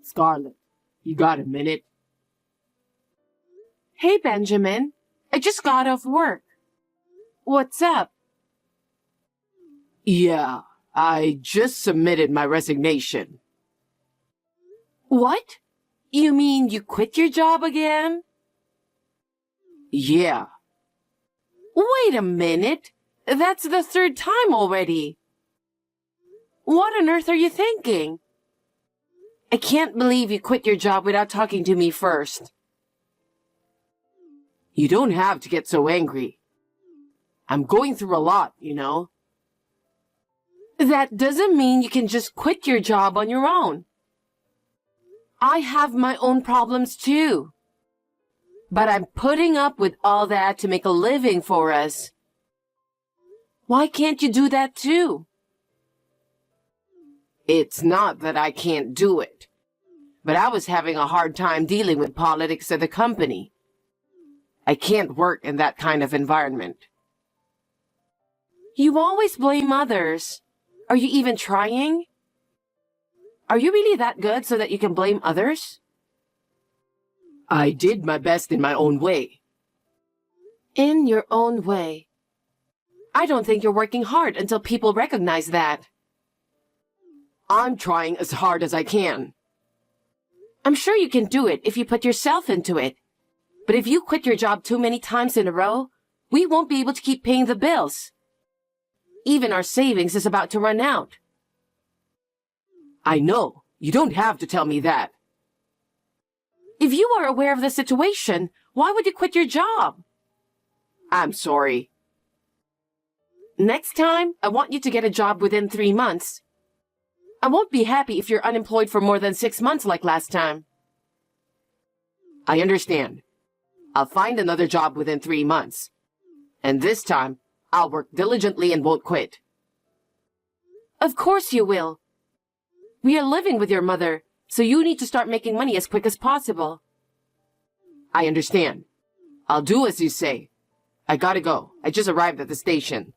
Scarlett, you got a minute? Hey, Benjamin. I just got off work. What's up? Yeah, I just submitted my resignation. What? You mean you quit your job again? Yeah. Wait a minute. That's the third time already. What on earth are you thinking? I can't believe you quit your job without talking to me first. You don't have to get so angry. I'm going through a lot, you know. That doesn't mean you can just quit your job on your own. I have my own problems too. But I'm putting up with all that to make a living for us. Why can't you do that too? It's not that I can't do it, but I was having a hard time dealing with politics at the company. I can't work in that kind of environment. You always blame others. Are you even trying? Are you really that good so that you can blame others? I did my best in my own way. In your own way. I don't think you're working hard until people recognize that. I'm trying as hard as I can. I'm sure you can do it if you put yourself into it. But if you quit your job too many times in a row, we won't be able to keep paying the bills. Even our savings is about to run out. I know. You don't have to tell me that. If you are aware of the situation, why would you quit your job? I'm sorry. Next time, I want you to get a job within 3 months. I won't be happy if you're unemployed for more than 6 months like last time. I understand. I'll find another job within 3 months. And this time, I'll work diligently and won't quit. Of course you will. We are living with your mother, so you need to start making money as quick as possible. I understand. I'll do as you say. I gotta go. I just arrived at the station.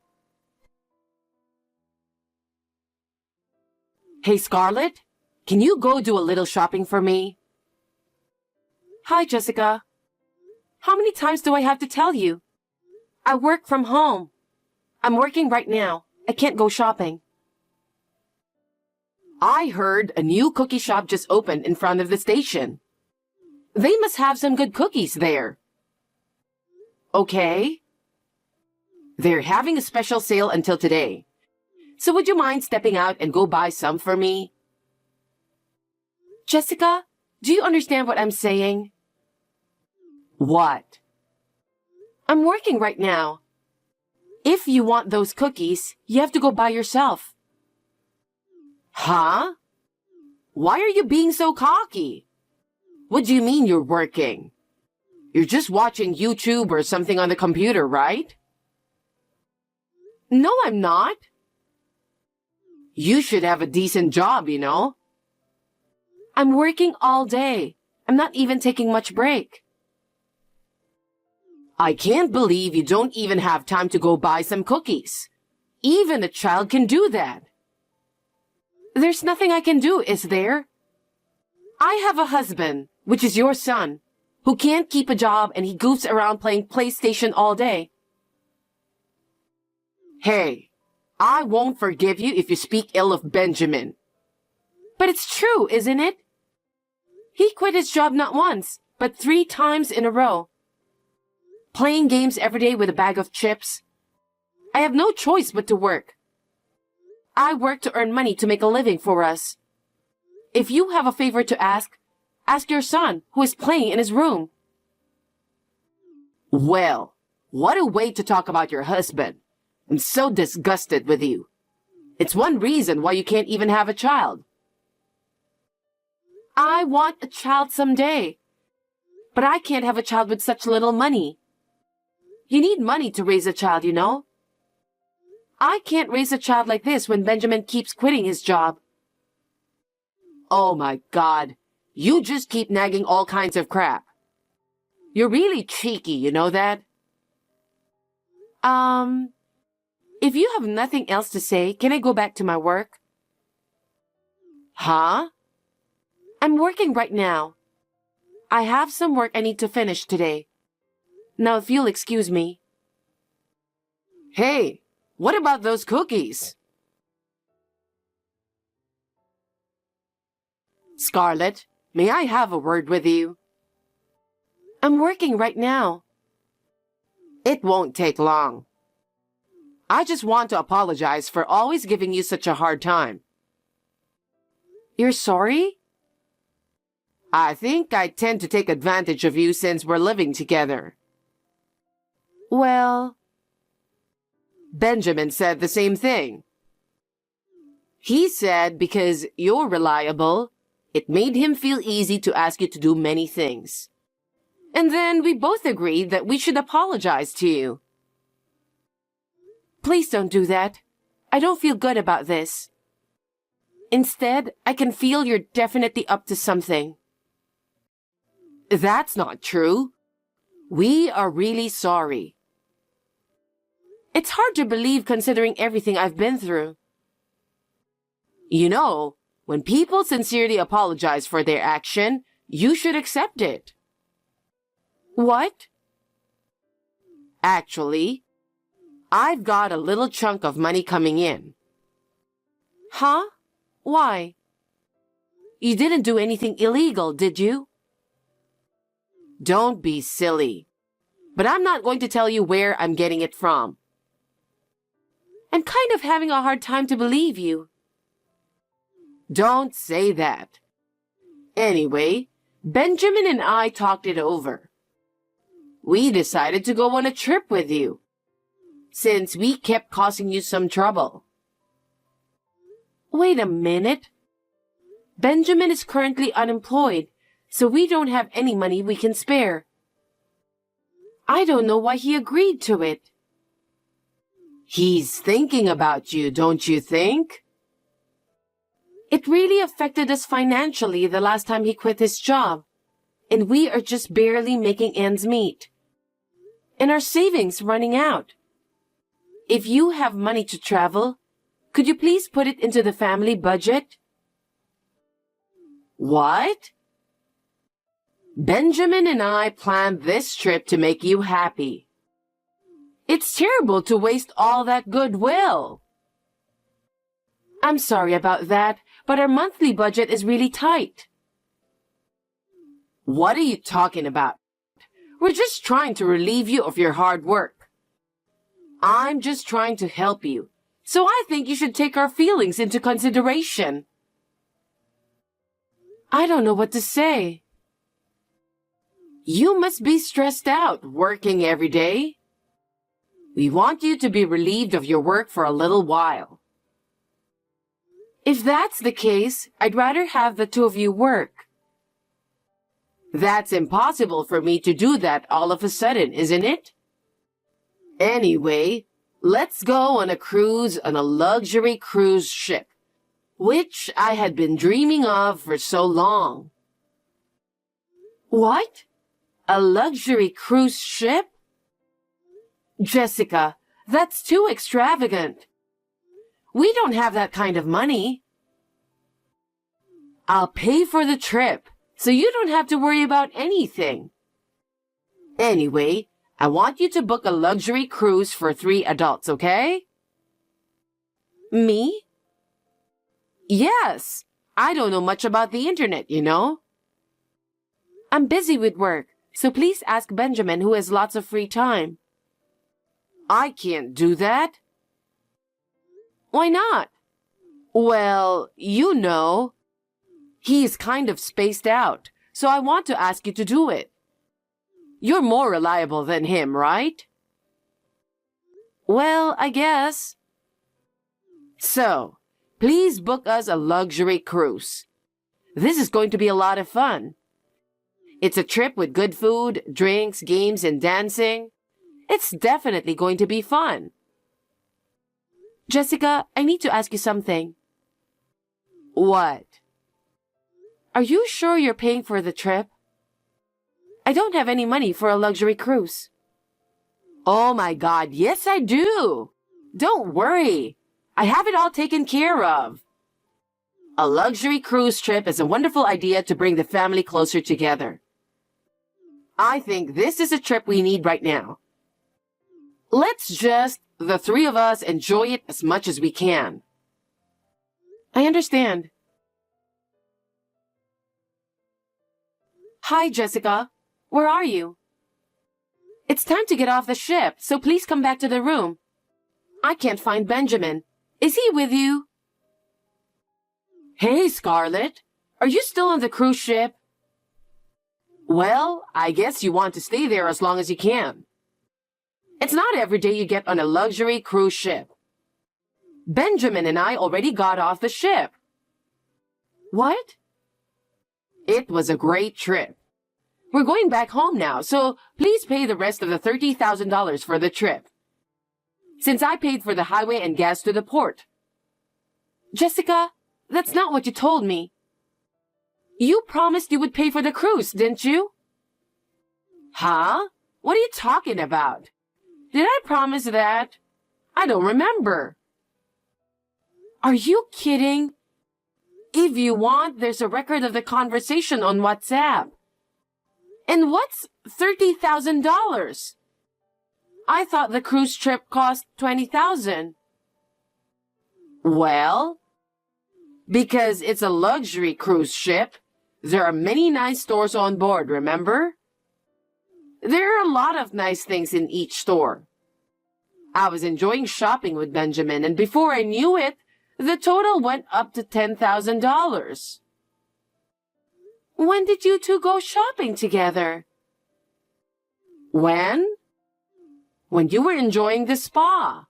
Hey, Scarlett, can you go do a little shopping for me? Hi, Jessica. How many times do I have to tell you? I work from home. I'm working right now. I can't go shopping. I heard a new cookie shop just opened in front of the station. They must have some good cookies there. Okay. They're having a special sale until today. So would you mind stepping out and go buy some for me? Jessica, do you understand what I'm saying? What? I'm working right now. If you want those cookies, you have to go buy yourself. Huh? Why are you being so cocky? What do you mean you're working? You're just watching YouTube or something on the computer, right? No, I'm not. You should have a decent job, you know? I'm working all day. I'm not even taking much break. I can't believe you don't even have time to go buy some cookies. Even a child can do that. There's nothing I can do, is there? I have a husband, which is your son, who can't keep a job and he goofs around playing PlayStation all day. Hey, I won't forgive you if you speak ill of Benjamin. But it's true, isn't it? He quit his job not once, but 3 times in a row. Playing games every day with a bag of chips. I have no choice but to work. I work to earn money to make a living for us. If you have a favor to ask your son, who is playing in his room. Well, what a way to talk about your husband. I'm so disgusted with you. It's one reason why you can't even have a child. I want a child someday. But I can't have a child with such little money. You need money to raise a child, you know? I can't raise a child like this when Benjamin keeps quitting his job. Oh my God. You just keep nagging all kinds of crap. You're really cheeky, you know that? If you have nothing else to say, can I go back to my work? Huh? I'm working right now. I have some work I need to finish today. Now, if you'll excuse me. Hey, what about those cookies? Scarlett, may I have a word with you? I'm working right now. It won't take long. I just want to apologize for always giving you such a hard time. You're sorry? I think I tend to take advantage of you since we're living together. Well, Benjamin said the same thing. He said because you're reliable, it made him feel easy to ask you to do many things. And then we both agreed that we should apologize to you. please don't do that. I don't feel good about this. Instead, I can feel you're definitely up to something. That's not true. We are really sorry. It's hard to believe considering everything I've been through. You know, when people sincerely apologize for their action, you should accept it. What? Actually, I've got a little chunk of money coming in. Huh? Why? You didn't do anything illegal, did you? Don't be silly. But I'm not going to tell you where I'm getting it from. I'm kind of having a hard time to believe you. Don't say that. Anyway, Benjamin and I talked it over. We decided to go on a trip with you, since we kept causing you some trouble. Wait a minute. Benjamin is currently unemployed, so we don't have any money we can spare. I don't know why he agreed to it. He's thinking about you, don't you think? It really affected us financially the last time he quit his job, and we are just barely making ends meet. And our savings running out. If you have money to travel, could you please put it into the family budget? What? Benjamin and I planned this trip to make you happy. It's terrible to waste all that goodwill. I'm sorry about that, but our monthly budget is really tight. What are you talking about? We're just trying to relieve you of your hard work. I'm just trying to help you, so I think you should take our feelings into consideration. I don't know what to say. You must be stressed out working every day. We want you to be relieved of your work for a little while. If that's the case, I'd rather have the two of you work. That's impossible for me to do that all of a sudden, isn't it? Anyway, let's go on a cruise on a luxury cruise ship, which I had been dreaming of for so long. What? A luxury cruise ship? Jessica, that's too extravagant. We don't have that kind of money. I'll pay for the trip, so you don't have to worry about anything. Anyway, I want you to book a luxury cruise for 3 adults, okay? Me? Yes. I don't know much about the internet, you know. I'm busy with work, so please ask Benjamin, who has lots of free time. I can't do that. Why not? Well, you know, he's kind of spaced out, so I want to ask you to do it. You're more reliable than him, right? Well, I guess. So, please book us a luxury cruise. This is going to be a lot of fun. It's a trip with good food, drinks, games, and dancing. It's definitely going to be fun. Jessica, I need to ask you something. What? Are you sure you're paying for the trip? I don't have any money for a luxury cruise. Oh my God, yes I do. Don't worry. I have it all taken care of. A luxury cruise trip is a wonderful idea to bring the family closer together. I think this is a trip we need right now. Let's just, the three of us, enjoy it as much as we can. I understand. Hi, Jessica. Where are you? It's time to get off the ship, so please come back to the room. I can't find Benjamin. Is he with you? Hey, Scarlett. Are you still on the cruise ship? Well, I guess you want to stay there as long as you can. It's not every day you get on a luxury cruise ship. Benjamin and I already got off the ship. What? It was a great trip. We're going back home now, so please pay the rest of the $30,000 for the trip. Since I paid for the highway and gas to the port. Jessica, that's not what you told me. You promised you would pay for the cruise, didn't you? Huh? What are you talking about? Did I promise that? I don't remember. Are you kidding? If you want, there's a record of the conversation on WhatsApp. And what's $30,000? I thought the cruise trip cost $20,000. Well, because it's a luxury cruise ship, there are many nice stores on board, remember? There are a lot of nice things in each store. I was enjoying shopping with Benjamin, and before I knew it, the total went up to $10,000. When did you two go shopping together? When? When you were enjoying the spa.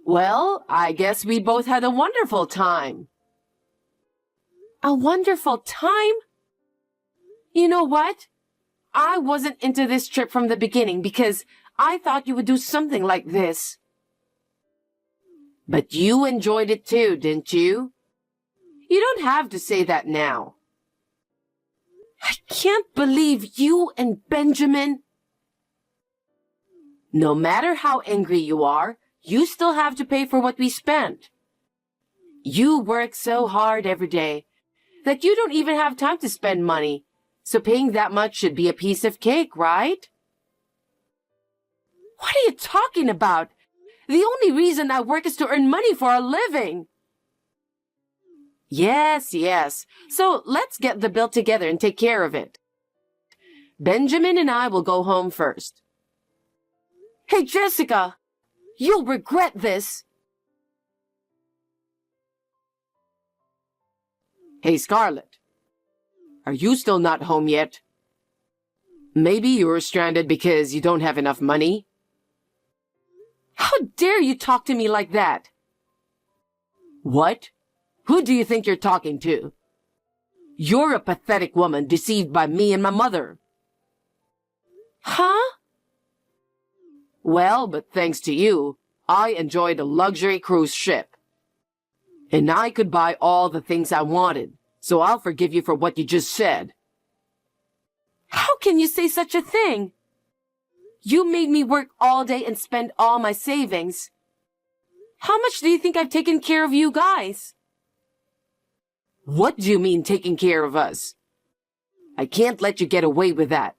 Well, I guess we both had a wonderful time. A wonderful time? You know what? I wasn't into this trip from the beginning because I thought you would do something like this. But you enjoyed it too, didn't you? You don't have to say that now. I can't believe you and Benjamin. No matter how angry you are, you still have to pay for what we spent. You work so hard every day that you don't even have time to spend money, so paying that much should be a piece of cake, right? What are you talking about? The only reason I work is to earn money for a living. Yes. So let's get the bill together and take care of it. Benjamin and I will go home first. Hey, Jessica, you'll regret this. Hey, Scarlett, are you still not home yet? Maybe you're stranded because you don't have enough money? How dare you talk to me like that? What? Who do you think you're talking to? You're a pathetic woman deceived by me and my mother. Huh? Well, but thanks to you, I enjoyed a luxury cruise ship. And I could buy all the things I wanted, so I'll forgive you for what you just said. How can you say such a thing? You made me work all day and spend all my savings. How much do you think I've taken care of you guys? What do you mean taking care of us? I can't let you get away with that.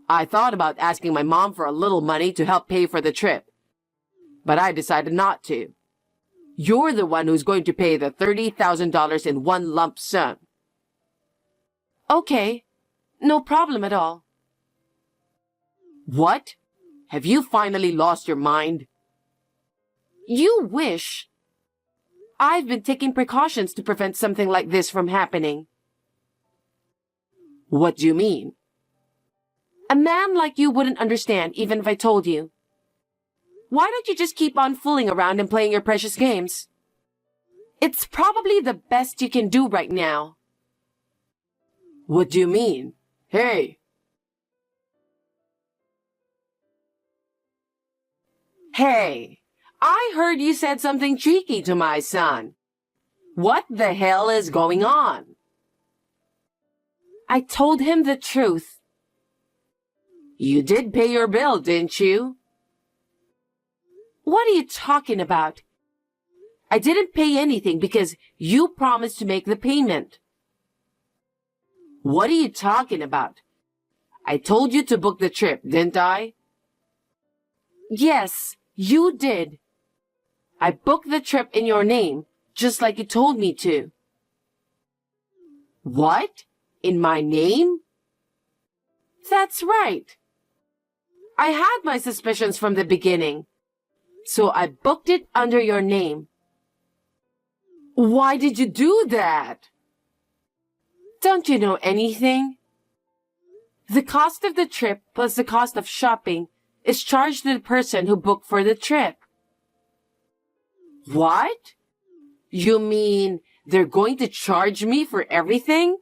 I thought about asking my mom for a little money to help pay for the trip, but I decided not to. You're the one who's going to pay the $30,000 in one lump sum. Okay, no problem at all. What? Have you finally lost your mind? You wish. I've been taking precautions to prevent something like this from happening. What do you mean? A man like you wouldn't understand even if I told you. Why don't you just keep on fooling around and playing your precious games? It's probably the best you can do right now. What do you mean? Hey! Hey! I heard you said something cheeky to my son. What the hell is going on? I told him the truth. You did pay your bill, didn't you? What are you talking about? I didn't pay anything because you promised to make the payment. What are you talking about? I told you to book the trip, didn't I? Yes, you did. I booked the trip in your name, just like you told me to. What? In my name? That's right. I had my suspicions from the beginning, so I booked it under your name. Why did you do that? Don't you know anything? The cost of the trip plus the cost of shopping is charged to the person who booked for the trip. What? You mean they're going to charge me for everything?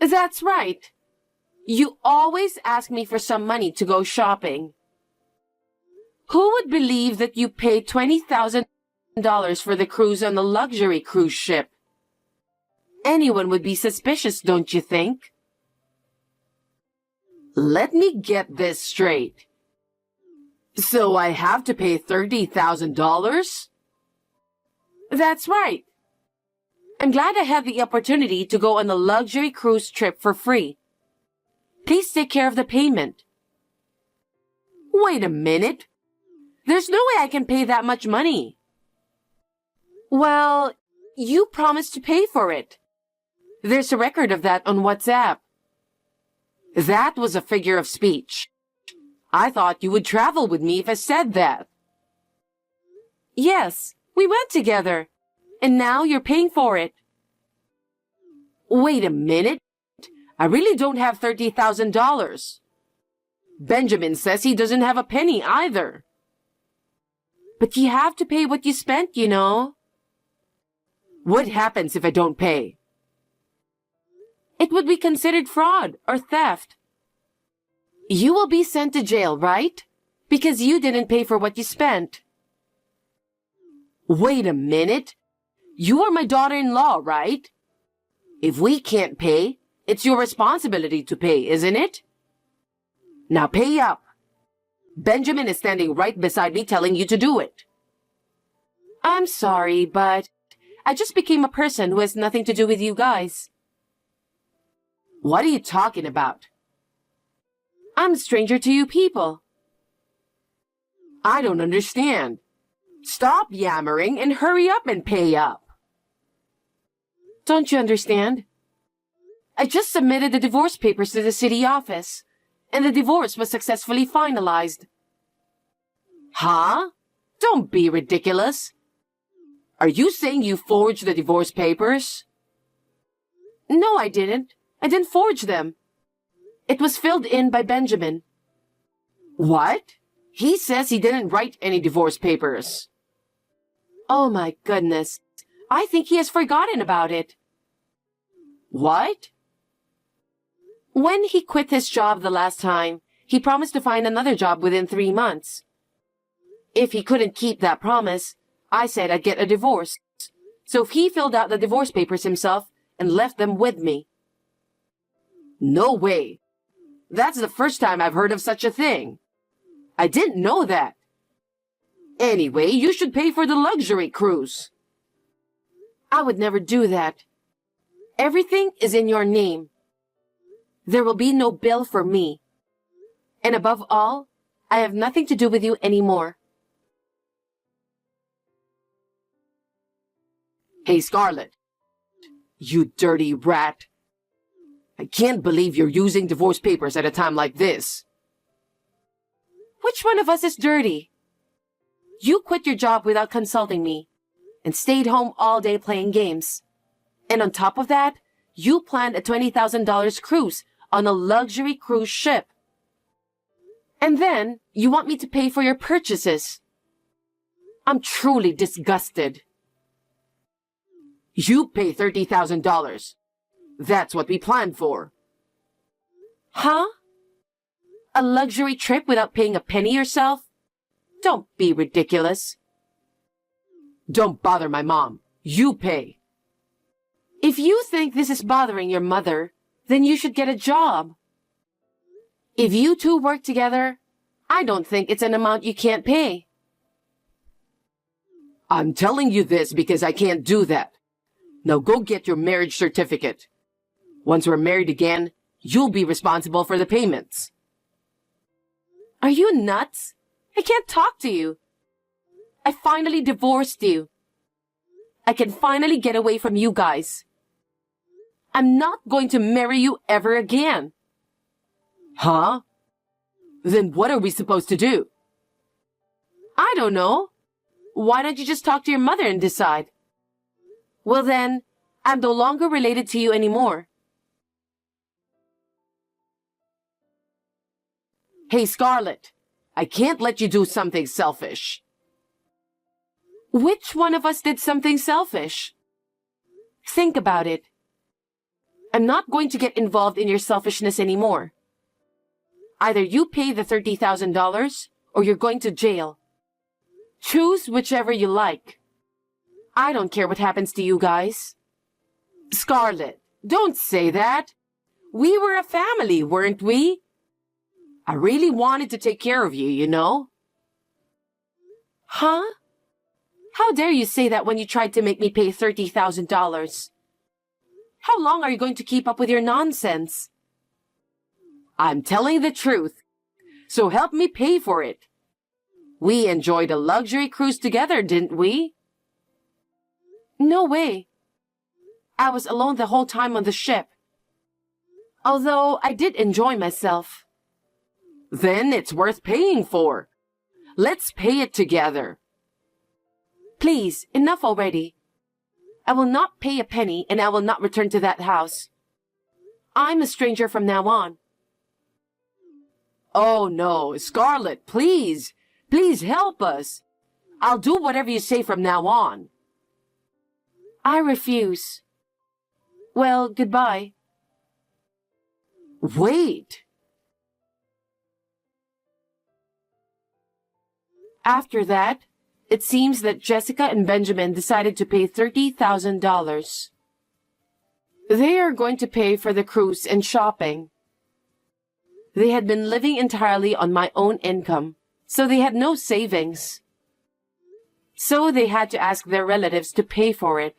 That's right. You always ask me for some money to go shopping. Who would believe that you paid $20,000 for the cruise on the luxury cruise ship? Anyone would be suspicious, don't you think? Let me get this straight. So I have to pay $30,000? That's right. I'm glad I had the opportunity to go on the luxury cruise trip for free. Please take care of the payment. Wait a minute. There's no way I can pay that much money. Well, you promised to pay for it. There's a record of that on WhatsApp. That was a figure of speech. I thought you would travel with me if I said that. Yes, we went together. And now you're paying for it. Wait a minute. I really don't have $30,000. Benjamin says he doesn't have a penny either. But you have to pay what you spent, you know. What happens if I don't pay? It would be considered fraud or theft. You will be sent to jail, right? Because you didn't pay for what you spent. Wait a minute. You are my daughter-in-law, right? If we can't pay, it's your responsibility to pay, isn't it? Now pay up. Benjamin is standing right beside me telling you to do it. I'm sorry, but I just became a person who has nothing to do with you guys. What are you talking about? I'm a stranger to you people. I don't understand. Stop yammering and hurry up and pay up. Don't you understand? I just submitted the divorce papers to the city office, and the divorce was successfully finalized. Huh? Don't be ridiculous. Are you saying you forged the divorce papers? No, I didn't. I didn't forge them. It was filled in by Benjamin. What? He says he didn't write any divorce papers. Oh my goodness. I think he has forgotten about it. What? When he quit his job the last time, he promised to find another job within 3 months. If he couldn't keep that promise, I said I'd get a divorce. So he filled out the divorce papers himself and left them with me. No way. That's the first time I've heard of such a thing. I didn't know that. Anyway, you should pay for the luxury cruise. I would never do that. Everything is in your name. There will be no bill for me. And above all, I have nothing to do with you anymore. Hey, Scarlett. You dirty rat. I can't believe you're using divorce papers at a time like this. Which one of us is dirty? You quit your job without consulting me and stayed home all day playing games. And on top of that, you planned a $20,000 cruise on a luxury cruise ship. And then you want me to pay for your purchases. I'm truly disgusted. You pay $30,000. That's what we planned for. Huh? A luxury trip without paying a penny yourself? Don't be ridiculous. Don't bother my mom. You pay. If you think this is bothering your mother, then you should get a job. If you two work together, I don't think it's an amount you can't pay. I'm telling you this because I can't do that. Now go get your marriage certificate. Once we're married again, you'll be responsible for the payments. Are you nuts? I can't talk to you. I finally divorced you. I can finally get away from you guys. I'm not going to marry you ever again. Huh? Then what are we supposed to do? I don't know. Why don't you just talk to your mother and decide? Well then, I'm no longer related to you anymore. Hey, Scarlett, I can't let you do something selfish. Which one of us did something selfish? Think about it. I'm not going to get involved in your selfishness anymore. Either you pay the $30,000 or you're going to jail. Choose whichever you like. I don't care what happens to you guys. Scarlett, don't say that. We were a family, weren't we? I really wanted to take care of you, you know? Huh? How dare you say that when you tried to make me pay $30,000? How long are you going to keep up with your nonsense? I'm telling the truth, so help me pay for it. We enjoyed a luxury cruise together, didn't we? No way. I was alone the whole time on the ship. Although I did enjoy myself. Then it's worth paying for. Let's pay it together. Please, enough already. I will not pay a penny and I will not return to that house. I'm a stranger from now on. Oh no, Scarlett, please. Please help us. I'll do whatever you say from now on. I refuse. Well, goodbye. Wait. After that, it seems that Jessica and Benjamin decided to pay $30,000. They are going to pay for the cruise and shopping. They had been living entirely on my own income, so they had no savings. So they had to ask their relatives to pay for it.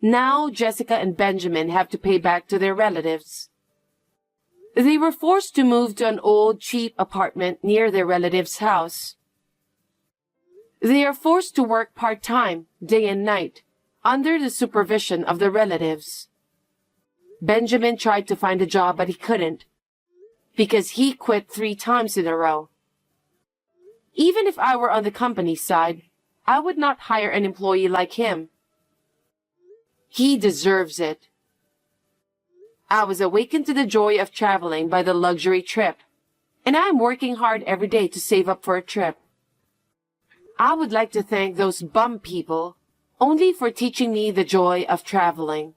Now Jessica and Benjamin have to pay back to their relatives. They were forced to move to an old, cheap apartment near their relative's house. They are forced to work part-time, day and night, under the supervision of the relatives. Benjamin tried to find a job, but he couldn't, because he quit 3 times in a row. Even if I were on the company side, I would not hire an employee like him. He deserves it. I was awakened to the joy of traveling by the luxury trip, and I am working hard every day to save up for a trip. I would like to thank those bum people only for teaching me the joy of traveling.